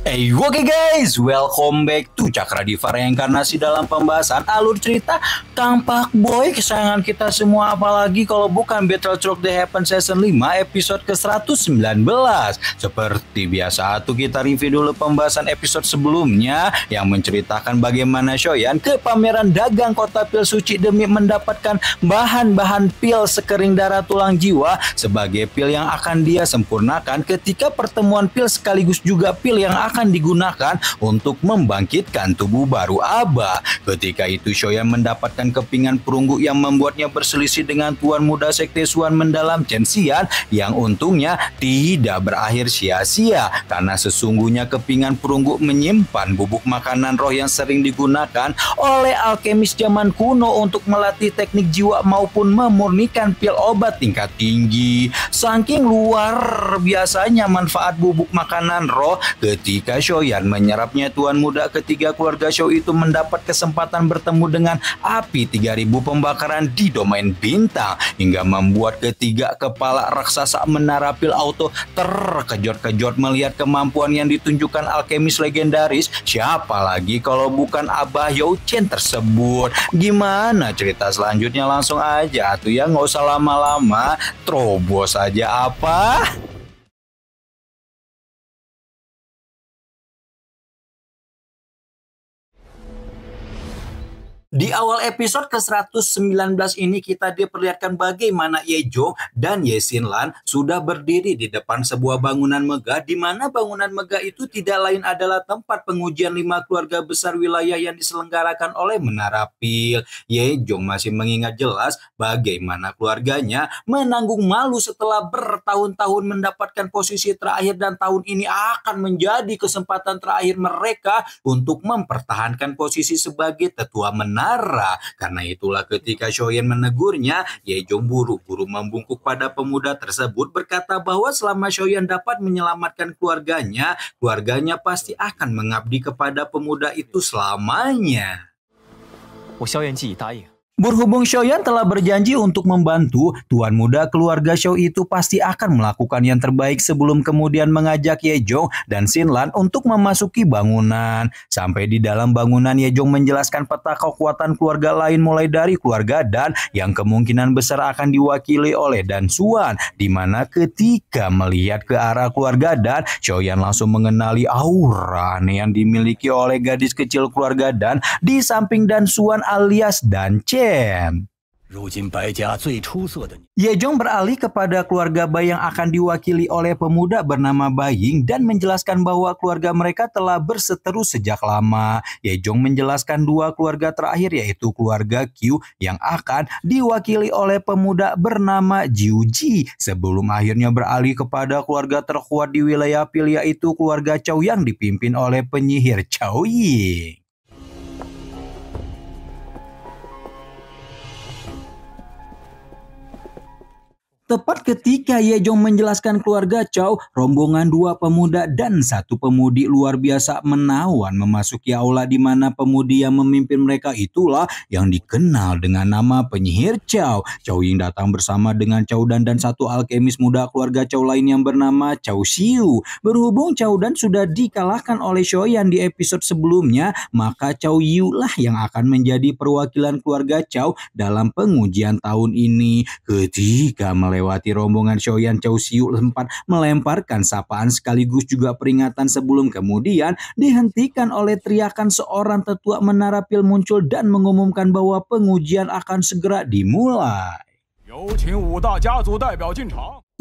Oke guys, welcome back to Cakra Diva Reinkarnasi dalam pembahasan alur cerita Kang Pak Boy kesayangan kita semua, apalagi kalau bukan Battle Truck The Heaven Season 5 episode ke-119. Seperti biasa tuh kita review dulu pembahasan episode sebelumnya yang menceritakan bagaimana Shoyan ke pameran dagang kota pil suci demi mendapatkan bahan-bahan pil sekering darah tulang jiwa sebagai pil yang akan dia sempurnakan ketika pertemuan pil sekaligus juga pil yang akan digunakan untuk membangkitkan tubuh baru Aba. Ketika itu Shoyan mendapatkan kepingan perunggu yang membuatnya berselisih dengan Tuan Muda Sekte Suan mendalam Chen Xian yang untungnya tidak berakhir sia-sia karena sesungguhnya kepingan perunggu menyimpan bubuk makanan roh yang sering digunakan oleh alkemis zaman kuno untuk melatih teknik jiwa maupun memurnikan pil obat tingkat tinggi. Saking luar biasanya manfaat bubuk makanan roh, ketika Shoyan menyerapnya, Tuan Muda ketiga keluarga Shou itu mendapat kesempatan bertemu dengan api 3000 pembakaran di domain bintang hingga membuat ketiga kepala raksasa menara pil auto terkejut-kejut melihat kemampuan yang ditunjukkan alkemis legendaris. Siapa lagi kalau bukan Abah You Chen tersebut. Gimana cerita selanjutnya? Langsung aja tuh ya, nggak usah lama-lama, terobos aja apa? Di awal episode ke-119 ini kita diperlihatkan bagaimana Ye Zhong dan Ye Xinlan sudah berdiri di depan sebuah bangunan megah, di mana bangunan megah itu tidak lain adalah tempat pengujian 5 keluarga besar wilayah yang diselenggarakan oleh Menara Pil. Ye Zhong masih mengingat jelas bagaimana keluarganya menanggung malu setelah bertahun-tahun mendapatkan posisi terakhir, dan tahun ini akan menjadi kesempatan terakhir mereka untuk mempertahankan posisi sebagai tetua menara. Karena itulah ketika Shoyan menegurnya, Ye Zhong buru-buru membungkuk pada pemuda tersebut, berkata bahwa selama Shoyan dapat menyelamatkan keluarganya, keluarganya pasti akan mengabdi kepada pemuda itu selamanya. Berhubung Shoyan telah berjanji untuk membantu, Tuan Muda keluarga Shou itu pasti akan melakukan yang terbaik sebelum kemudian mengajak Ye Zhong dan Xinlan untuk memasuki bangunan. Sampai di dalam bangunan, Ye Zhong menjelaskan peta kekuatan keluarga lain mulai dari keluarga Dan yang kemungkinan besar akan diwakili oleh Dan Suan, di mana ketika melihat ke arah keluarga Dan, Shoyan langsung mengenali aura aneh yang dimiliki oleh gadis kecil keluarga Dan di samping Dan Suan alias Dan Chen. Ye Zhong beralih kepada keluarga Bai yang akan diwakili oleh pemuda bernama Baying dan menjelaskan bahwa keluarga mereka telah berseteru sejak lama. Ye Zhong menjelaskan dua keluarga terakhir yaitu keluarga Qiu yang akan diwakili oleh pemuda bernama Jiu Ji sebelum akhirnya beralih kepada keluarga terkuat di wilayah Pil yaitu keluarga Chou yang dipimpin oleh penyihir Chou Ying. Tepat ketika Ye Zhong menjelaskan keluarga Chou, rombongan 2 pemuda dan 1 pemudi luar biasa menawan memasuki aula, di mana pemudi yang memimpin mereka itulah yang dikenal dengan nama penyihir Chou. Chou Ying datang bersama dengan Chou Dan 1 alkemis muda keluarga Chou lain yang bernama Chou Xiu. Berhubung Chou Dan sudah dikalahkan oleh Shoyan di episode sebelumnya, maka Chou Yu lah yang akan menjadi perwakilan keluarga Chou dalam pengujian tahun ini. Ketika melewati rombongan Shoyan, Chou Xiu sempat melemparkan sapaan sekaligus juga peringatan sebelum kemudian dihentikan oleh teriakan seorang tetua menara pil muncul dan mengumumkan bahwa pengujian akan segera dimulai.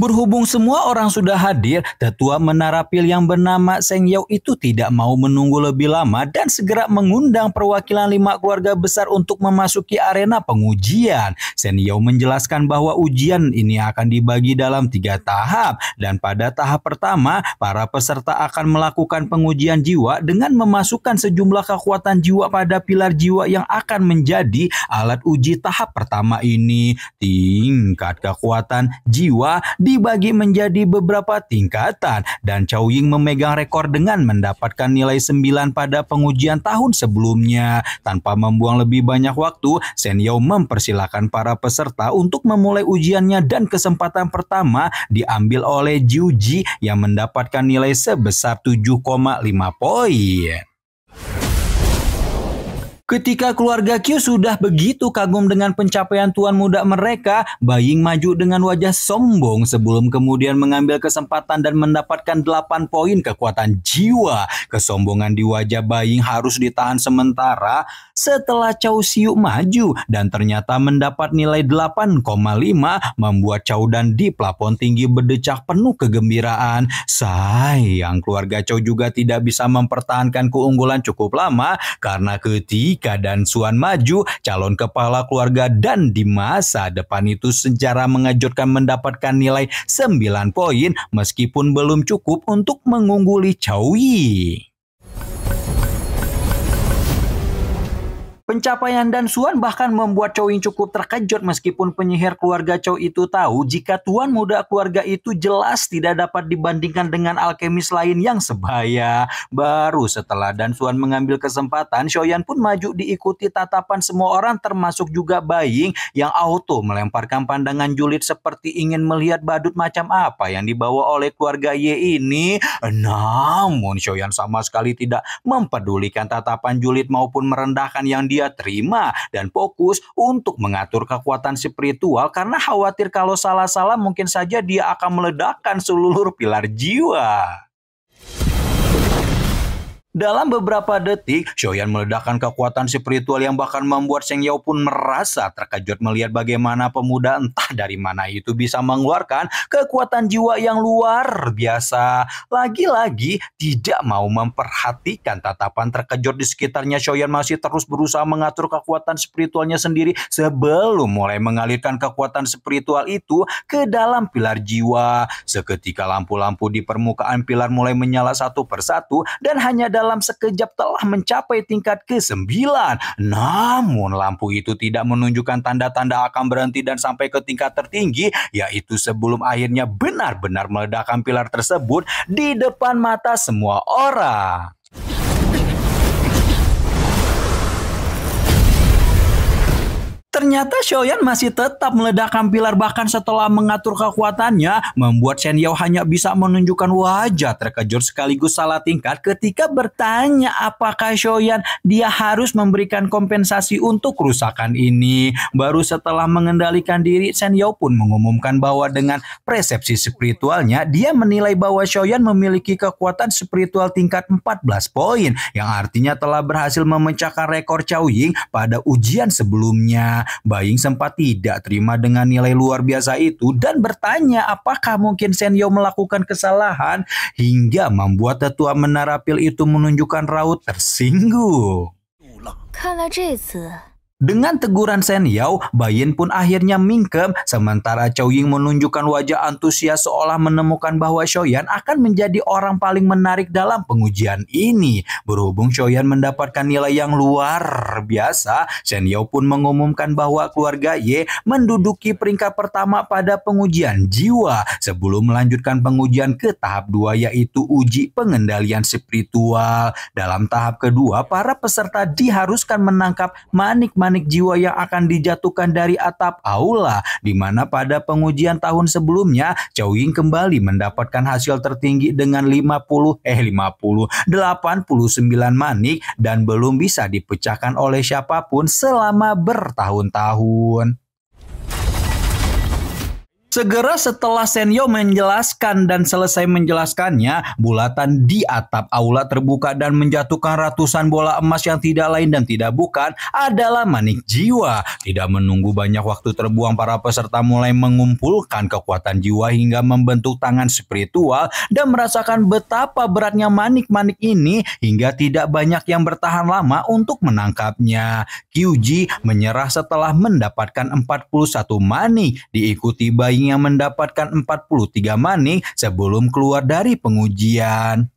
Berhubung semua orang sudah hadir, tetua menara pil yang bernama Seng Yao itu tidak mau menunggu lebih lama dan segera mengundang perwakilan 5 keluarga besar untuk memasuki arena pengujian. Seng Yao menjelaskan bahwa ujian ini akan dibagi dalam 3 tahap, dan pada tahap pertama para peserta akan melakukan pengujian jiwa dengan memasukkan sejumlah kekuatan jiwa pada pilar jiwa yang akan menjadi alat uji tahap pertama ini. Tingkat kekuatan jiwa dibagi menjadi beberapa tingkatan dan Chow Ying memegang rekor dengan mendapatkan nilai 9 pada pengujian tahun sebelumnya. Tanpa membuang lebih banyak waktu, Shen Yao mempersilahkan para peserta untuk memulai ujiannya dan kesempatan pertama diambil oleh Jiu Ji yang mendapatkan nilai sebesar 7,5 poin. Ketika keluarga Q sudah begitu kagum dengan pencapaian tuan muda mereka, Bai Ying maju dengan wajah sombong sebelum kemudian mengambil kesempatan dan mendapatkan 8 poin kekuatan jiwa. Kesombongan di wajah Bai Ying harus ditahan sementara setelah Chow Siu maju dan ternyata mendapat nilai 8,5, membuat Chow dan di plafon tinggi berdecak penuh kegembiraan. Sayang, keluarga Chow juga tidak bisa mempertahankan keunggulan cukup lama karena ketika Dan Xuan maju, calon kepala keluarga dan di masa depan itu secara mengejutkan mendapatkan nilai 9 poin meskipun belum cukup untuk mengungguli Chow Ying. Pencapaian Dan Xuan bahkan membuat Chow Ying cukup terkejut meskipun penyihir keluarga Chow itu tahu jika tuan muda keluarga itu jelas tidak dapat dibandingkan dengan alkemis lain yang sebaya. Baru setelah Dan Xuan mengambil kesempatan, Xiaoyan pun maju diikuti tatapan semua orang termasuk juga Bai Ying yang auto melemparkan pandangan julid seperti ingin melihat badut macam apa yang dibawa oleh keluarga Ye ini. Namun Xiaoyan sama sekali tidak mempedulikan tatapan julid maupun merendahkan yang dia terima dan fokus untuk mengatur kekuatan spiritual karena khawatir kalau salah-salah mungkin saja dia akan meledakkan seluruh pilar jiwa. Dalam beberapa detik, Xiaoyan meledakkan kekuatan spiritual yang bahkan membuat Sheng Yao pun merasa terkejut melihat bagaimana pemuda entah dari mana itu bisa mengeluarkan kekuatan jiwa yang luar biasa. Lagi-lagi tidak mau memperhatikan tatapan terkejut di sekitarnya, Xiaoyan masih terus berusaha mengatur kekuatan spiritualnya sendiri sebelum mulai mengalirkan kekuatan spiritual itu ke dalam pilar jiwa. Seketika lampu-lampu di permukaan pilar mulai menyala satu persatu dan hanya dalam sekejap telah mencapai tingkat ke-9. Namun lampu itu tidak menunjukkan tanda-tanda akan berhenti dan sampai ke tingkat tertinggi, yaitu sebelum akhirnya benar-benar meledakkan pilar tersebut di depan mata semua orang. Ternyata Xiaoyan masih tetap meledakkan pilar bahkan setelah mengatur kekuatannya, membuat Shen Yao hanya bisa menunjukkan wajah terkejut sekaligus salah tingkat ketika bertanya apakah Xiaoyan dia harus memberikan kompensasi untuk kerusakan ini. Baru setelah mengendalikan diri, Shen Yao pun mengumumkan bahwa dengan persepsi spiritualnya, dia menilai bahwa Xiaoyan memiliki kekuatan spiritual tingkat 14 poin, yang artinya telah berhasil memecahkan rekor Chow Ying pada ujian sebelumnya. Bai Ying sempat tidak terima dengan nilai luar biasa itu dan bertanya apakah mungkin Shen Yao melakukan kesalahan hingga membuat tetua menara pil itu menunjukkan raut tersinggung. Dengan teguran Shen Yao, Bai Yin pun akhirnya mingkem, sementara Chow Ying menunjukkan wajah antusias seolah menemukan bahwa Xiaoyan akan menjadi orang paling menarik dalam pengujian ini. Berhubung Xiaoyan mendapatkan nilai yang luar biasa, Shen Yao pun mengumumkan bahwa keluarga Ye menduduki peringkat pertama pada pengujian jiwa sebelum melanjutkan pengujian ke tahap 2, yaitu uji pengendalian spiritual. Dalam tahap kedua, para peserta diharuskan menangkap manik-manik jiwa yang akan dijatuhkan dari atap aula, di mana pada pengujian tahun sebelumnya Chow Ying kembali mendapatkan hasil tertinggi dengan 89 manik dan belum bisa dipecahkan oleh siapapun selama bertahun-tahun. Segera setelah Shen Yao menjelaskan dan selesai menjelaskannya, bulatan di atap aula terbuka dan menjatuhkan ratusan bola emas yang tidak lain dan tidak bukan adalah manik jiwa. Tidak menunggu banyak waktu terbuang, para peserta mulai mengumpulkan kekuatan jiwa hingga membentuk tangan spiritual dan merasakan betapa beratnya manik-manik ini hingga tidak banyak yang bertahan lama untuk menangkapnya. QG menyerah setelah mendapatkan 41 manik, diikuti Bai yang mendapatkan 43 manik sebelum keluar dari pengujian.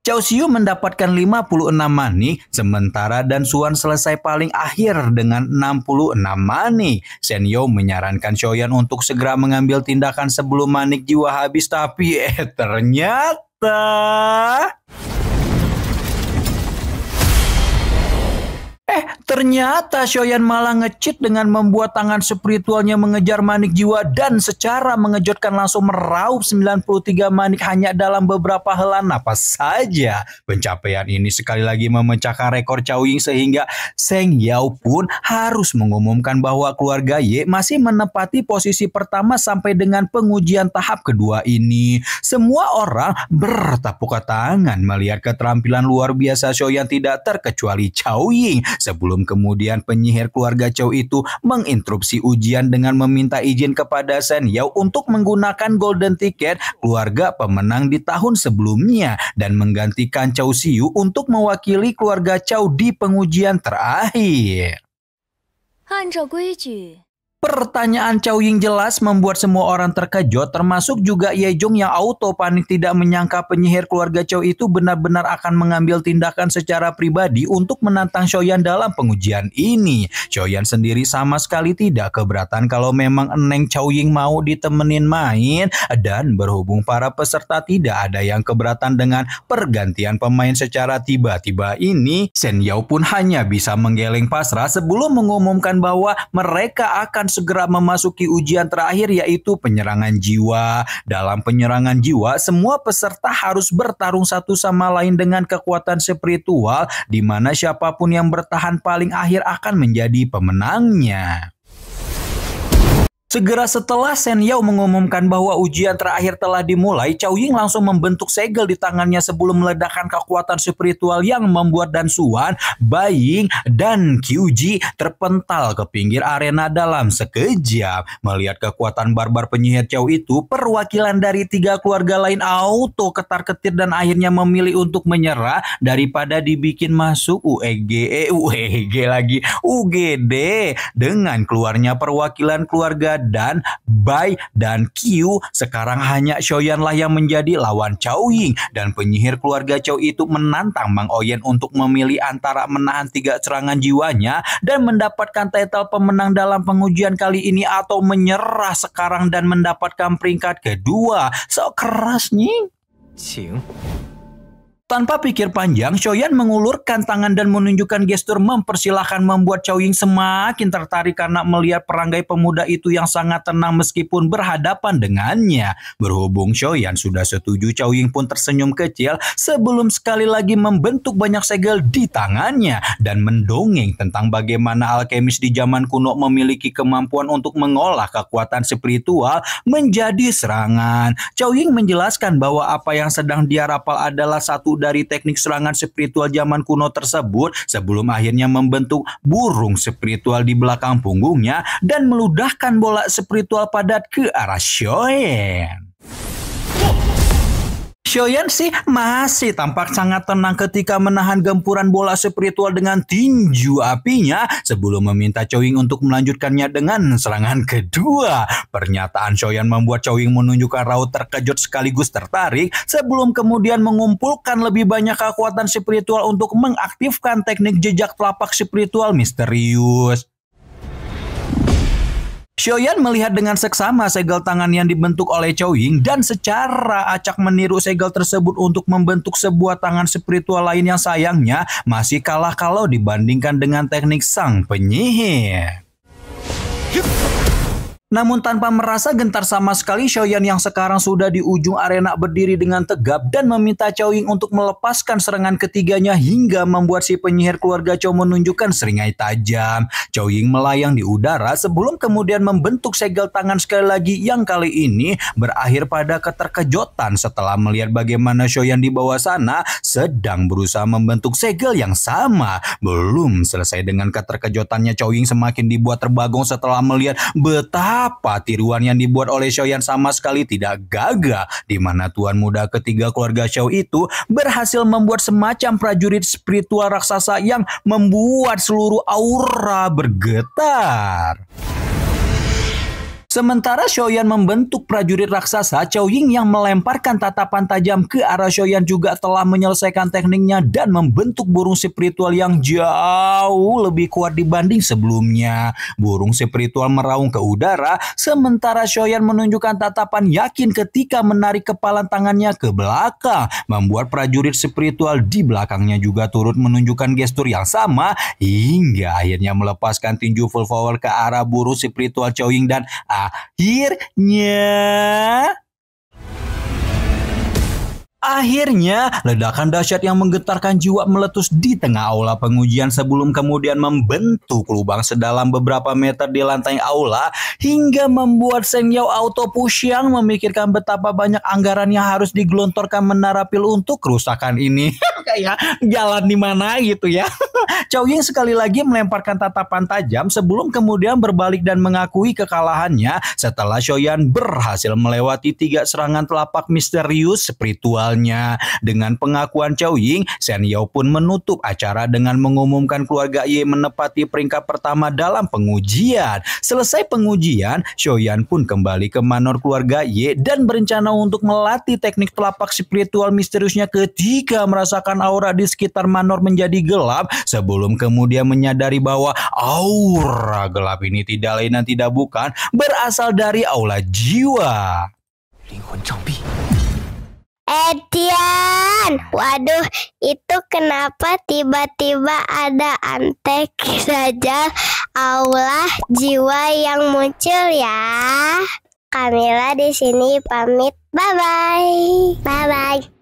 Cao Xiu mendapatkan 56 manik, sementara Dan Xuan selesai paling akhir dengan 66 manik. Shen Yao menyarankan Xiaoyan untuk segera mengambil tindakan sebelum manik jiwa habis, tapi ternyata Xiaoyan malah nge-cheat dengan membuat tangan spiritualnya mengejar manik jiwa dan secara mengejutkan langsung meraup 93 manik hanya dalam beberapa helaan napas saja. Pencapaian ini sekali lagi memecahkan rekor Cao Ying sehingga Shen Yao pun harus mengumumkan bahwa keluarga Ye masih menempati posisi pertama sampai dengan pengujian tahap kedua ini. Semua orang bertepuk tangan melihat keterampilan luar biasa Xiaoyan tidak terkecuali Cao Ying. Sebelum kemudian penyihir keluarga Cao itu menginterupsi ujian dengan meminta izin kepada Shen Yao untuk menggunakan golden ticket keluarga pemenang di tahun sebelumnya dan menggantikan Cao Xiu untuk mewakili keluarga Cao di pengujian terakhir. 按照规矩 Pertanyaan Cao Ying jelas membuat semua orang terkejut, termasuk juga Ye Zhong yang auto panik tidak menyangka penyihir keluarga Cao itu benar-benar akan mengambil tindakan secara pribadi untuk menantang Xiaoyan dalam pengujian ini. Xiaoyan sendiri sama sekali tidak keberatan kalau memang Neng Cao Ying mau ditemenin main, dan berhubung para peserta tidak ada yang keberatan dengan pergantian pemain secara tiba-tiba ini, Shen Yao pun hanya bisa menggeleng pasrah sebelum mengumumkan bahwa mereka akan segera memasuki ujian terakhir, yaitu penyerangan jiwa. Dalam penyerangan jiwa, semua peserta harus bertarung satu sama lain dengan kekuatan spiritual, di mana siapapun yang bertahan paling akhir akan menjadi pemenangnya. Segera setelah Shen Yao mengumumkan bahwa ujian terakhir telah dimulai, Cao Ying langsung membentuk segel di tangannya sebelum meledakkan kekuatan spiritual yang membuat Dan Xuan, Bai Ying, dan Qiuji terpental ke pinggir arena dalam sekejap. Melihat kekuatan barbar penyihir Cao itu, perwakilan dari 3 keluarga lain auto ketar-ketir dan akhirnya memilih untuk menyerah daripada dibikin masuk UGD. Dengan keluarnya perwakilan keluarga Dan, Bai, dan Qiu, sekarang hanya Xiaoyan lah yang menjadi lawan Cao Ying, dan penyihir keluarga Cao itu menantang Mang Oyen untuk memilih antara menahan 3 serangan jiwanya dan mendapatkan title pemenang dalam pengujian kali ini atau menyerah sekarang dan mendapatkan peringkat kedua. So keras nih. Tanpa pikir panjang, Xiaoyan mengulurkan tangan dan menunjukkan gestur mempersilahkan, membuat Cao Ying semakin tertarik karena melihat peranggai pemuda itu yang sangat tenang meskipun berhadapan dengannya. Berhubung Xiaoyan sudah setuju, Cao Ying pun tersenyum kecil sebelum sekali lagi membentuk banyak segel di tangannya dan mendongeng tentang bagaimana alkemis di zaman kuno memiliki kemampuan untuk mengolah kekuatan spiritual menjadi serangan. Cao Ying menjelaskan bahwa apa yang sedang dia rapal adalah satu dari teknik serangan spiritual zaman kuno tersebut sebelum akhirnya membentuk burung spiritual di belakang punggungnya dan meludahkan bola spiritual padat ke arah Xiaoyan. Xiaoyan sih masih tampak sangat tenang ketika menahan gempuran bola spiritual dengan tinju apinya sebelum meminta Cao Ying untuk melanjutkannya dengan serangan kedua. Pernyataan Xiaoyan membuat Cao Ying menunjukkan raut terkejut sekaligus tertarik sebelum kemudian mengumpulkan lebih banyak kekuatan spiritual untuk mengaktifkan teknik jejak telapak spiritual misterius. Xiaoyan melihat dengan seksama segel tangan yang dibentuk oleh Cao Ying dan secara acak meniru segel tersebut untuk membentuk sebuah tangan spiritual lain yang sayangnya masih kalah kalau dibandingkan dengan teknik sang penyihir. Namun tanpa merasa gentar sama sekali, Xiaoyan yang sekarang sudah di ujung arena berdiri dengan tegap dan meminta Cao Ying untuk melepaskan serangan ketiganya hingga membuat si penyihir keluarga Cao menunjukkan seringai tajam. Cao Ying melayang di udara sebelum kemudian membentuk segel tangan sekali lagi yang kali ini berakhir pada keterkejutan setelah melihat bagaimana Xiaoyan di bawah sana sedang berusaha membentuk segel yang sama. Belum selesai dengan keterkejutannya, Cao Ying semakin dibuat terbagong setelah melihat betapa tiruan yang dibuat oleh Xiaoyan sama sekali tidak gagah, di mana tuan muda ketiga keluarga Xiao itu berhasil membuat semacam prajurit spiritual raksasa yang membuat seluruh aura bergetar. Sementara Xiaoyan membentuk prajurit raksasa, Chao Ying yang melemparkan tatapan tajam ke arah Xiaoyan juga telah menyelesaikan tekniknya dan membentuk burung spiritual yang jauh lebih kuat dibanding sebelumnya. Burung spiritual meraung ke udara, sementara Xiaoyan menunjukkan tatapan yakin ketika menarik kepala tangannya ke belakang, membuat prajurit spiritual di belakangnya juga turut menunjukkan gestur yang sama, hingga akhirnya melepaskan tinju full power ke arah burung spiritual Chao Ying dan Akhirnya, ledakan dahsyat yang menggetarkan jiwa meletus di tengah aula pengujian sebelum kemudian membentuk lubang sedalam beberapa meter di lantai aula hingga membuat Seng Yao auto pushing memikirkan betapa banyak anggaran yang harus digelontorkan menara pil untuk kerusakan ini. Kayak jalan di mana gitu ya. Chao Ying sekali lagi melemparkan tatapan tajam sebelum kemudian berbalik dan mengakui kekalahannya setelah Xiaoyan berhasil melewati 3 serangan telapak misterius spiritualnya. Dengan pengakuan Chao Ying, Shen Yao pun menutup acara dengan mengumumkan keluarga Ye menepati peringkat pertama dalam pengujian. Selesai pengujian, Xiaoyan pun kembali ke manor keluarga Ye dan berencana untuk melatih teknik telapak spiritual misteriusnya ketika merasakan aura di sekitar manor menjadi gelap sebelum kemudian menyadari bahwa aura gelap ini tidak lain dan tidak bukan berasal dari aula jiwa. Edian, waduh, itu kenapa tiba-tiba ada antek saja aula jiwa yang muncul ya? Kamila di sini pamit, bye bye.